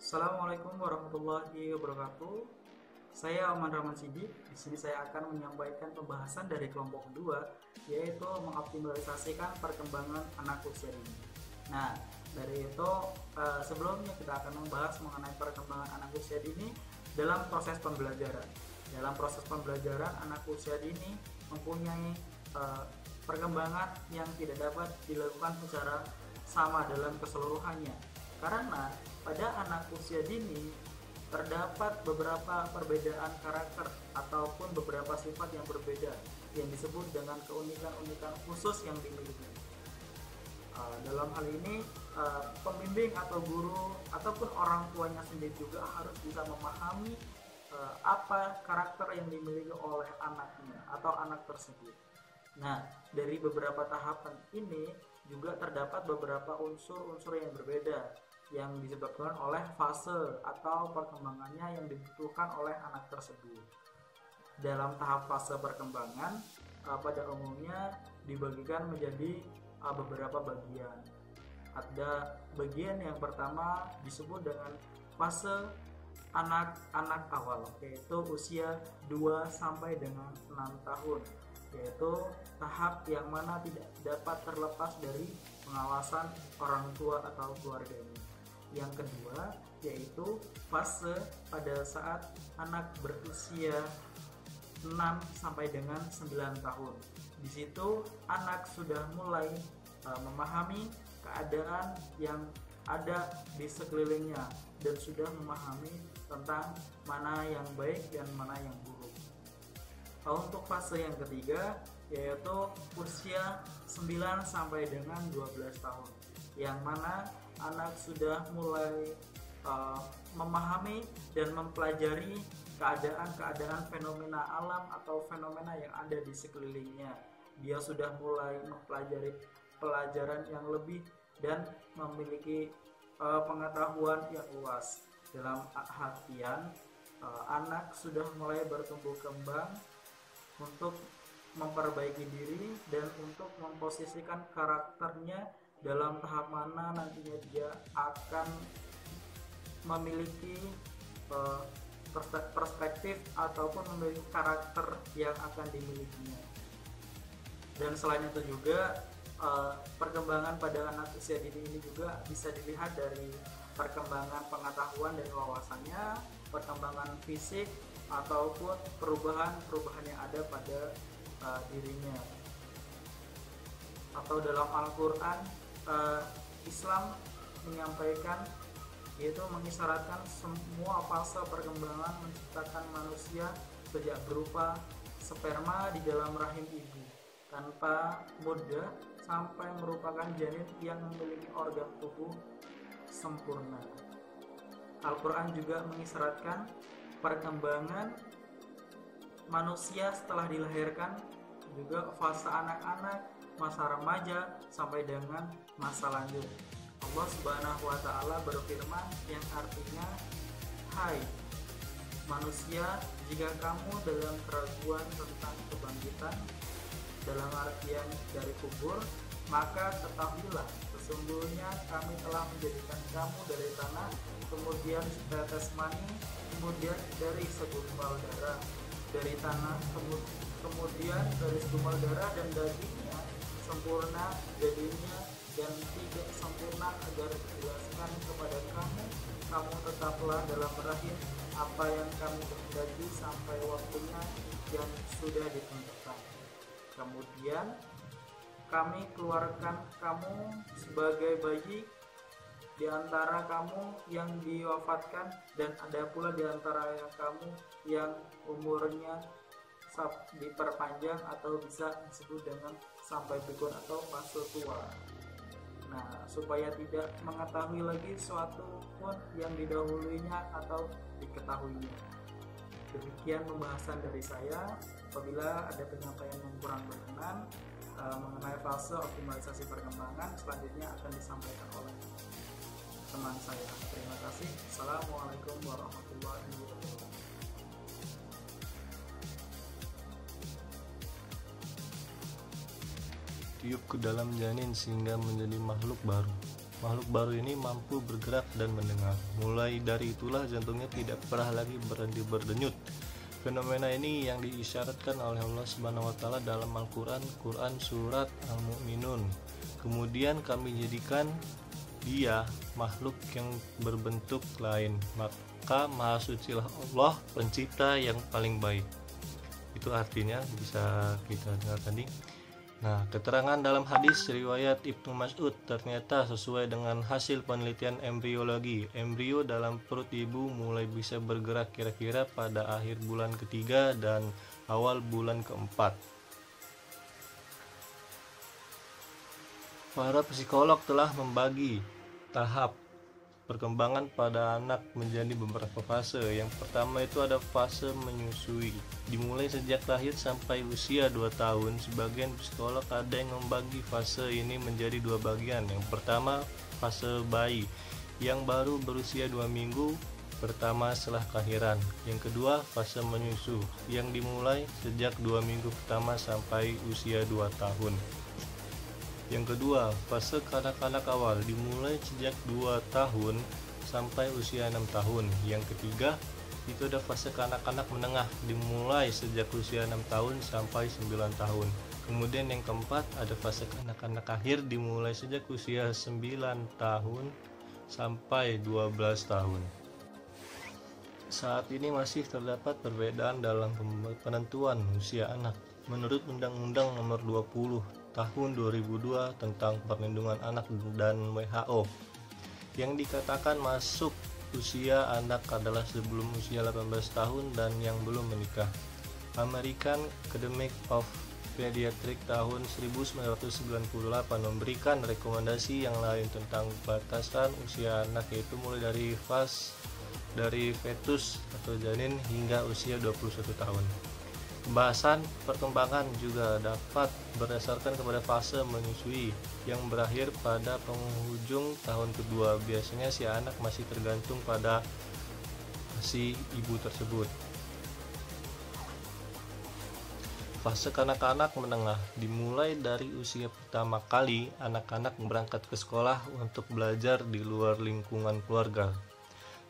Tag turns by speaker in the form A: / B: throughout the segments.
A: Assalamualaikum warahmatullahi wabarakatuh. Saya Oman Rahman Sidik. Di sini saya akan menyampaikan pembahasan dari kelompok kedua, yaitu mengoptimalisasikan perkembangan anak usia dini. Nah, dari itu sebelumnya kita akan membahas mengenai perkembangan anak usia dini dalam proses pembelajaran. Dalam proses pembelajaran, anak usia dini mempunyai perkembangan yang tidak dapat dilakukan secara sama dalam keseluruhannya, karena pada anak usia dini terdapat beberapa perbedaan karakter ataupun beberapa sifat yang berbeda yang disebut dengan keunikan-unikan khusus yang dimiliki. Dalam hal ini pembimbing atau guru ataupun orang tuanya sendiri juga harus bisa memahami apa karakter yang dimiliki oleh anaknya atau anak tersebut. Nah, dari beberapa tahapan ini juga terdapat beberapa unsur-unsur yang berbeda yang disebabkan oleh fase atau perkembangannya yang dibutuhkan oleh anak tersebut. Dalam tahap fase perkembangan pada umumnya dibagikan menjadi beberapa bagian. Ada bagian yang pertama disebut dengan fase anak-anak awal, yaitu usia 2 sampai dengan 6 tahun, yaitu tahap yang mana tidak dapat terlepas dari pengawasan orang tua atau keluarganya. Yang kedua yaitu fase pada saat anak berusia 6 sampai dengan 9 tahun. Di situ anak sudah mulai memahami keadaan yang ada di sekelilingnya dan sudah memahami tentang mana yang baik dan mana yang buruk. Untuk fase yang ketiga yaitu usia 9 sampai dengan 12 tahun, yang mana anak sudah mulai memahami dan mempelajari keadaan-keadaan fenomena alam atau fenomena yang ada di sekelilingnya. Dia sudah mulai mempelajari pelajaran yang lebih dan memiliki pengetahuan yang luas. Dalam artian anak sudah mulai bertumbuh kembang untuk memperbaiki diri dan untuk memposisikan karakternya dalam tahap mana nantinya dia akan memiliki perspektif ataupun memiliki karakter yang akan dimilikinya. Dan selain itu juga perkembangan pada anak usia dini ini juga bisa dilihat dari perkembangan pengetahuan dan wawasannya, perkembangan fisik ataupun perubahan-perubahan yang ada pada dirinya. Atau dalam Al-Quran, Islam menyampaikan, yaitu mengisyaratkan semua fase perkembangan menciptakan manusia sejak berupa sperma di dalam rahim ibu tanpa muddah sampai merupakan janin yang memiliki organ tubuh sempurna. Al-Quran juga mengisyaratkan perkembangan manusia setelah dilahirkan, juga fase anak-anak, masa remaja sampai dengan masa lanjut. Allah Subhanahu wa taala berfirman yang artinya, "Hai manusia, jika kamu dalam keraguan tentang kebangkitan dalam artian dari kubur, maka ketahuilah sesungguhnya kami telah menjadikan kamu dari tanah, kemudian setetes mani, kemudian dari segumpal darah, dari tanah, kemudian dari segumpal darah dan dagingnya sempurna jadinya dan tidak sempurna agar dijelaskan kepada kamu tetaplah dalam rahim apa yang kami kehendaki sampai waktunya yang sudah ditentukan. Kemudian kami keluarkan kamu sebagai bayi di antara kamu yang diwafatkan, dan ada pula di antara kamu yang umurnya diperpanjang atau bisa disebut dengan sampai pikun atau fase tua. Nah, supaya tidak mengetahui lagi suatu pun yang didahulunya atau diketahuinya. Demikian pembahasan dari saya. Apabila ada penyampaian yang kurang berkenan mengenai fase optimalisasi perkembangan, selanjutnya akan disampaikan oleh teman saya. Terima kasih. Assalamualaikum warahmatullahi wabarakatuh.
B: Tiup ke dalam janin sehingga menjadi makhluk baru. Makhluk baru ini mampu bergerak dan mendengar. Mulai dari itulah jantungnya tidak pernah lagi berhenti berdenyut. Fenomena ini yang diisyaratkan oleh Allah Subhanahu wa taala dalam Al-Qur'an, surat Al-Mu'minun. Kemudian kami jadikan dia makhluk yang berbentuk lain, maka Maha Sucilah Allah, pencipta yang paling baik. Itu artinya, bisa kita dengar tadi. Nah, keterangan dalam hadis riwayat Ibnu Mas'ud ternyata sesuai dengan hasil penelitian embriologi. Embrio dalam perut ibu mulai bisa bergerak kira-kira pada akhir bulan ketiga dan awal bulan keempat. Para psikolog telah membagi tahap perkembangan pada anak menjadi beberapa fase. Yang pertama itu ada fase menyusui, dimulai sejak lahir sampai usia 2 tahun. Sebagian psikolog ada yang membagi fase ini menjadi 2 bagian. Yang pertama, fase bayi yang baru berusia 2 minggu pertama setelah kelahiran. Yang kedua, fase menyusu yang dimulai sejak 2 minggu pertama sampai usia 2 tahun. Yang kedua, fase kanak-kanak awal dimulai sejak 2 tahun sampai usia 6 tahun. Yang ketiga, itu ada fase kanak-kanak menengah dimulai sejak usia 6 tahun sampai 9 tahun. Kemudian yang keempat, ada fase kanak-kanak akhir dimulai sejak usia 9 tahun sampai 12 tahun. Saat ini masih terdapat perbedaan dalam penentuan usia anak. Menurut Undang-Undang Nomor 20 Tahun 2002 tentang Perlindungan Anak dan WHO, yang dikatakan masuk usia anak adalah sebelum usia 18 tahun dan yang belum menikah. American Academy of Pediatrics tahun 1998 memberikan rekomendasi yang lain tentang batasan usia anak, yaitu mulai dari fetus atau janin hingga usia 21 tahun. Pembahasan perkembangan juga dapat berdasarkan kepada fase menyusui yang berakhir pada penghujung tahun kedua. Biasanya si anak masih tergantung pada si ibu tersebut. Fase kanak-kanak menengah dimulai dari usia pertama kali anak-anak berangkat ke sekolah untuk belajar di luar lingkungan keluarga.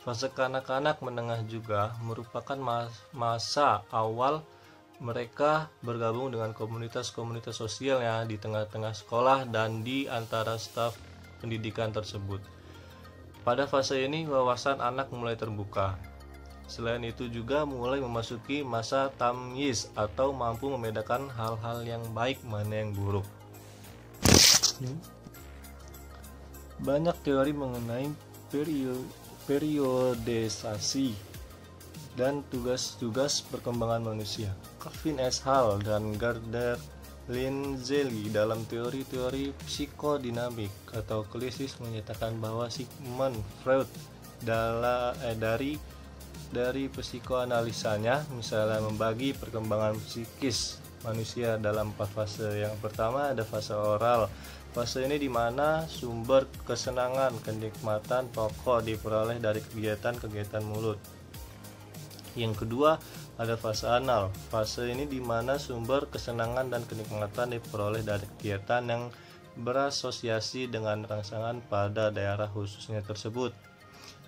B: Fase kanak-kanak menengah juga merupakan masa awal mereka bergabung dengan komunitas-komunitas sosial ya di tengah-tengah sekolah dan di antara staf pendidikan tersebut. Pada fase ini wawasan anak mulai terbuka. Selain itu juga mulai memasuki masa tamyiz atau mampu membedakan hal-hal yang baik mana yang buruk. Banyak teori mengenai periodisasi dan tugas-tugas perkembangan manusia. Calvin S. Hall dan Gardner Lindsay dalam teori-teori psikodinamik atau klisis menyatakan bahwa Sigmund Freud dari psikoanalisanya misalnya membagi perkembangan psikis manusia dalam 4 fase. Yang pertama ada fase oral. Fase ini di mana sumber kesenangan, kenikmatan pokok diperoleh dari kegiatan-kegiatan mulut. Yang kedua ada fase anal. Fase ini di mana sumber kesenangan dan kenikmatan diperoleh dari kegiatan yang berasosiasi dengan rangsangan pada daerah khususnya tersebut.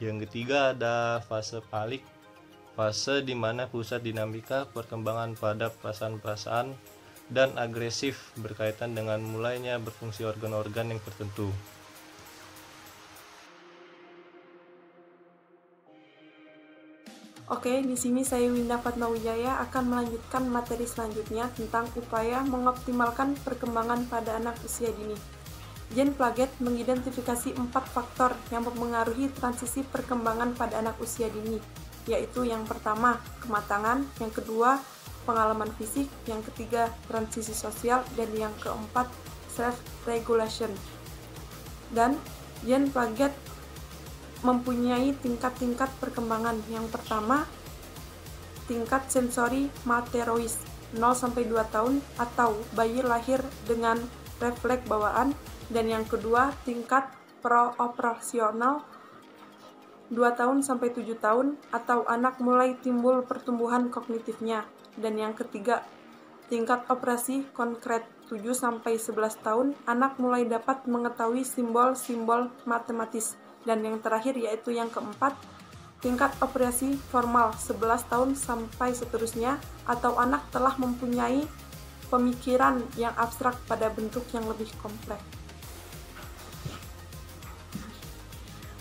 B: Yang ketiga ada fase palik. Fase di mana pusat dinamika perkembangan pada perasaan-perasaan dan agresif berkaitan dengan mulainya berfungsi organ-organ yang tertentu.
C: Oke, di sini saya Winda Fatmawijaya akan melanjutkan materi selanjutnya tentang upaya mengoptimalkan perkembangan pada anak usia dini. Jean Piaget mengidentifikasi 4 faktor yang mempengaruhi transisi perkembangan pada anak usia dini, yaitu yang pertama, kematangan, yang kedua, pengalaman fisik, yang ketiga, transisi sosial, dan yang keempat, self-regulation. Dan Jean Piaget mempunyai tingkat-tingkat perkembangan. Yang pertama, tingkat sensori materois 0-2 tahun atau bayi lahir dengan refleks bawaan, dan yang kedua, tingkat pro-operasional 2-7 tahun atau anak mulai timbul pertumbuhan kognitifnya, dan yang ketiga, tingkat operasi konkret 7-11 tahun, anak mulai dapat mengetahui simbol-simbol matematis. Dan yang terakhir yaitu yang keempat, tingkat operasi formal 11 tahun sampai seterusnya, atau anak telah mempunyai pemikiran yang abstrak pada bentuk yang lebih kompleks.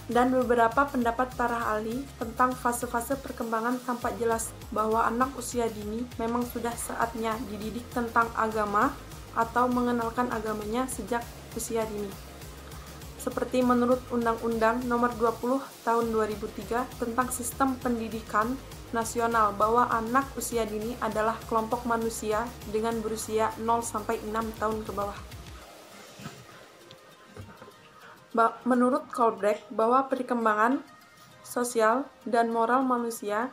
C: Dan beberapa pendapat para ahli tentang fase-fase perkembangan tampak jelas bahwa anak usia dini memang sudah saatnya dididik tentang agama atau mengenalkan agamanya sejak usia dini. Seperti menurut Undang-Undang Nomor 20 Tahun 2003 tentang Sistem Pendidikan Nasional, bahwa anak usia dini adalah kelompok manusia dengan berusia 0-6 tahun ke bawah. Menurut Colbeck, bahwa perkembangan sosial dan moral manusia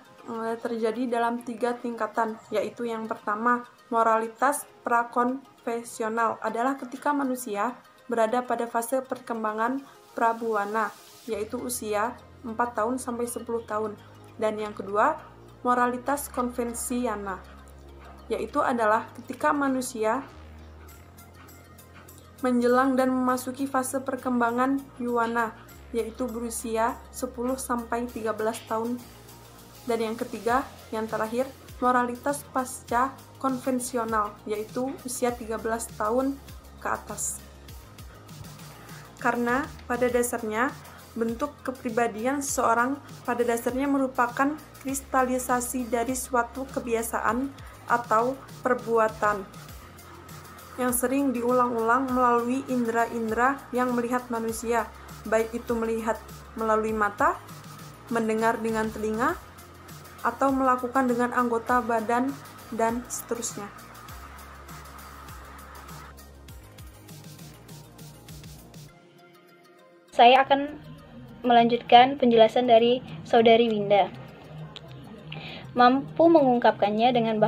C: terjadi dalam 3 tingkatan, yaitu yang pertama, moralitas prakonvensional adalah ketika manusia berada pada fase perkembangan prabuana, yaitu usia 4 tahun sampai 10 tahun. Dan yang kedua, moralitas konvensiana, yaitu adalah ketika manusia menjelang dan memasuki fase perkembangan yuwana, yaitu berusia 10 sampai 13 tahun. Dan yang ketiga, yang terakhir, moralitas pasca konvensional, yaitu usia 13 tahun ke atas. Karena pada dasarnya bentuk kepribadian seseorang pada dasarnya merupakan kristalisasi dari suatu kebiasaan atau perbuatan yang sering diulang-ulang melalui indera-indera yang melihat manusia, baik itu melihat melalui mata, mendengar dengan telinga, atau melakukan dengan anggota badan, dan seterusnya.
D: Saya akan melanjutkan penjelasan dari Saudari Winda. Mampu mengungkapkannya dengan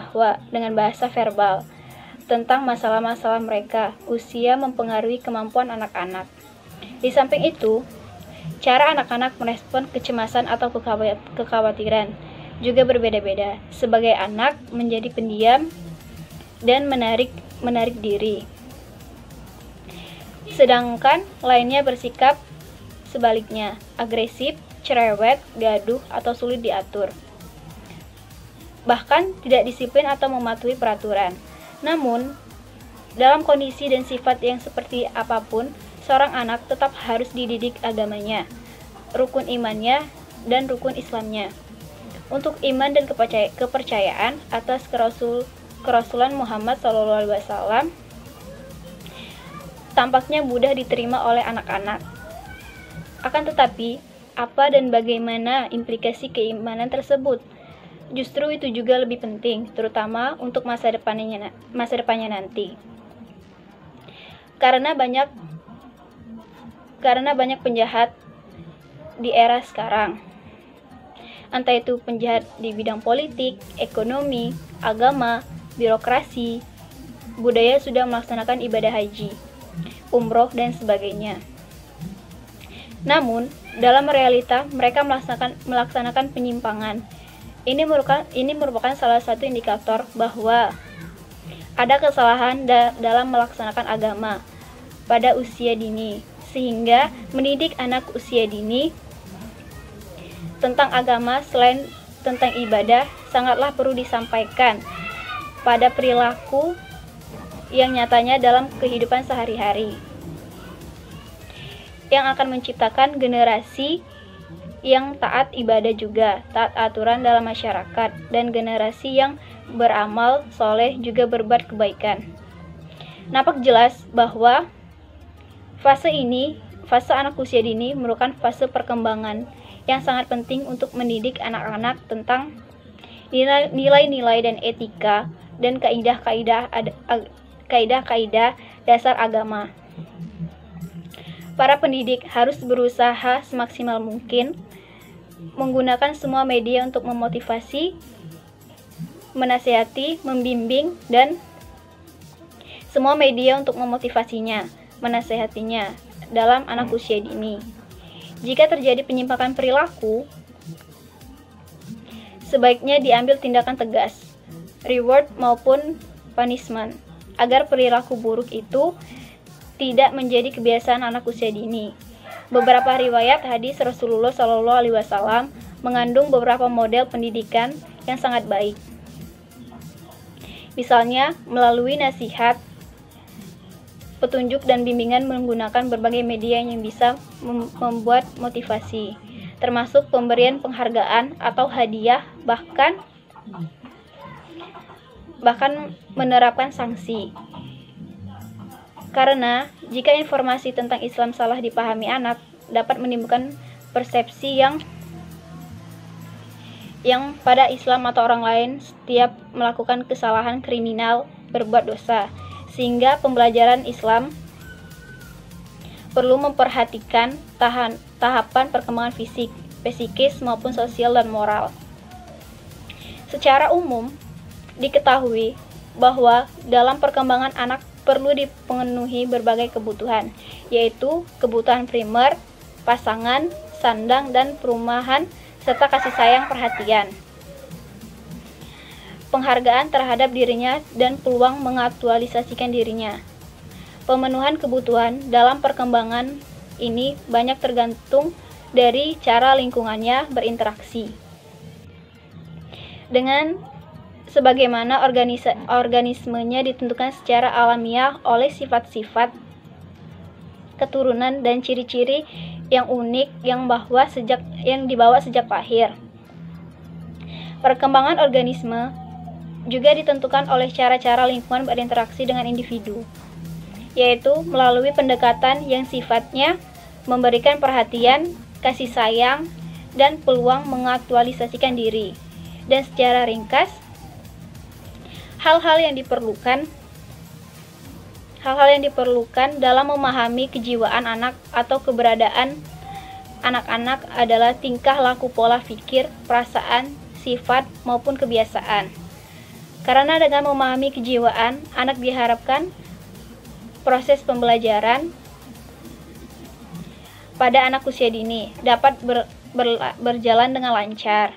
D: bahasa verbal tentang masalah-masalah mereka. Usia mempengaruhi kemampuan anak-anak. Di samping itu, cara anak-anak merespon kecemasan atau kekhawatiran juga berbeda-beda. Sebagai anak menjadi pendiam dan menarik diri, sedangkan lainnya bersikap sebaliknya, agresif, cerewet, gaduh, atau sulit diatur. Bahkan tidak disiplin atau mematuhi peraturan. Namun, dalam kondisi dan sifat yang seperti apapun, seorang anak tetap harus dididik agamanya, rukun imannya, dan rukun Islamnya. Untuk iman dan kepercayaan atas kerasulan Muhammad SAW tampaknya mudah diterima oleh anak-anak. Akan tetapi, apa dan bagaimana implikasi keimanan tersebut? Justru itu juga lebih penting, terutama untuk masa depannya nanti. Karena banyak penjahat di era sekarang. Entah itu penjahat di bidang politik, ekonomi, agama, birokrasi, budaya sudah melaksanakan ibadah haji, umroh, dan sebagainya. Namun, dalam realita mereka melaksanakan penyimpangan. Ini merupakan salah satu indikator bahwa ada kesalahan dalam melaksanakan agama pada usia dini, sehingga mendidik anak usia dini tentang agama selain tentang ibadah sangatlah perlu disampaikan pada perilaku yang nyatanya dalam kehidupan sehari-hari, yang akan menciptakan generasi yang taat ibadah juga, taat aturan dalam masyarakat, dan generasi yang beramal soleh juga berbuat kebaikan. Nampak jelas bahwa fase anak usia dini merupakan fase perkembangan yang sangat penting untuk mendidik anak-anak tentang nilai-nilai dan etika dan kaidah-kaidah dasar agama. Para pendidik harus berusaha semaksimal mungkin menggunakan semua media untuk memotivasi, menasihati, membimbing, dan semua media untuk memotivasinya, menasihatinya dalam anak usia dini. Jika terjadi penyimpangan perilaku, sebaiknya diambil tindakan tegas, reward maupun punishment, agar perilaku buruk itu tidak menjadi kebiasaan anak usia dini. Beberapa riwayat hadis Rasulullah SAW mengandung beberapa model pendidikan yang sangat baik. Misalnya, melalui nasihat, petunjuk dan bimbingan menggunakan berbagai media yang bisa membuat motivasi, termasuk pemberian penghargaan atau hadiah, bahkan menerapkan sanksi. Karena jika informasi tentang Islam salah dipahami anak, dapat menimbulkan persepsi yang pada Islam atau orang lain setiap melakukan kesalahan kriminal berbuat dosa, sehingga pembelajaran Islam perlu memperhatikan tahapan perkembangan fisik, psikis maupun sosial dan moral. Secara umum diketahui bahwa dalam perkembangan anak perlu dipenuhi berbagai kebutuhan, yaitu kebutuhan primer, pasangan, sandang, dan perumahan, serta kasih sayang perhatian, penghargaan terhadap dirinya, dan peluang mengaktualisasikan dirinya. Pemenuhan kebutuhan dalam perkembangan ini banyak tergantung dari cara lingkungannya berinteraksi dengan sebagaimana organismenya ditentukan secara alamiah oleh sifat-sifat keturunan dan ciri-ciri yang unik yang dibawa sejak lahir. Perkembangan organisme juga ditentukan oleh cara-cara lingkungan berinteraksi dengan individu, yaitu melalui pendekatan yang sifatnya memberikan perhatian, kasih sayang, dan peluang mengaktualisasikan diri. Dan secara ringkas, hal-hal yang diperlukan dalam memahami kejiwaan anak atau keberadaan anak-anak adalah tingkah laku, pola pikir, perasaan, sifat, maupun kebiasaan. Karena dengan memahami kejiwaan anak diharapkan proses pembelajaran pada anak usia dini dapat berjalan dengan lancar.